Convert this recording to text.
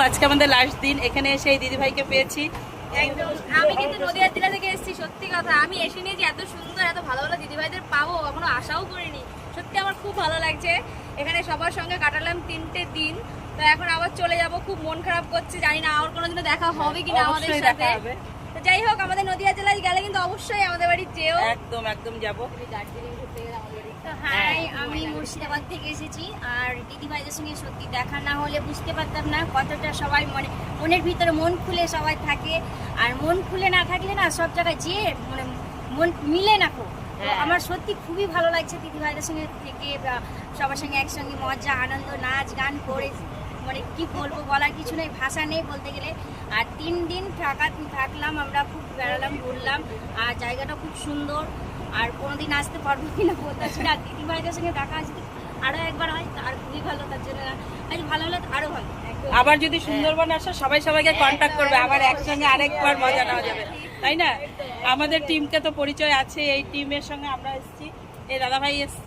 আজকে আমাদের লাস্ট দিন, এখানে এসে এই দিদিভাইকে পেয়েছি। একদম আমি কিন্তু নদিয়া জেলা থেকে এসেছি। সত্যি কথা, আমি এসে নিয়ে যে এত সুন্দর এত ভালো ভালো দিদিভাইদের পাবো কখনো আশাও করিনি। সত্যি আমার খুব ভালো লাগছে। এখানে সবার সঙ্গে কাটালাম 3টে দিন, তো এখন আবার চলে যাব। খুব মন খারাপ করছে, জানি না আর কোনোদিনও দেখা হবে কিনা আমাদের সাথে। তো যাই হোক, আমাদের নদিয়া জেলায় গেলে কিন্তু অবশ্যই আমাদের বাড়ি যেও। একদম একদম যাবো। দার্জিলিং ঘুরতে গেলে আমাদের বাড়ি। তো হাই, আমি মুর্শিদাবাদ থেকে এসেছি। আর দিদিভাইদের সঙ্গে সত্যি দেখা না হলে বুঝতে পারতাম না কতটা সবাই মনের ভিতরে মন খুলে সবাই থাকে। আর মন খুলে না থাকলে না সব জায়গায় যে মন মিলে না। আমার সত্যি খুবই ভালো লাগছে দিদিভাইদের সঙ্গে থেকে, সবার সঙ্গে একসঙ্গে মজা আনন্দ নাচ গান করে কি বলবো, বলার কিছু নেই, ভাষা নেই বলতে গেলে। আর 3 দিন থাকলাম আমরা, খুব বেড়ালাম ঘুরলাম। আর জায়গাটা খুব সুন্দর। আর কোনোদিন আসতে পারবো কিনা বলতেছি না, দিদিভাইদের সঙ্গে দেখা আসতে আরো একবার হয় আর খুবই ভালো। তার জন্য আজ ভালো হলে আরো ভালো। আবার যদি সুন্দরবন আসো সবাইকে কন্ট্যাক্ট করবে, আবার একসঙ্গে আরেকবার মজা নেওয়া যাবে, তাই না? আমাদের টিমকে তো পরিচয় আছে, এই টিমের সঙ্গে আমরা এসেছি, এই দাদাভাই এসেছি।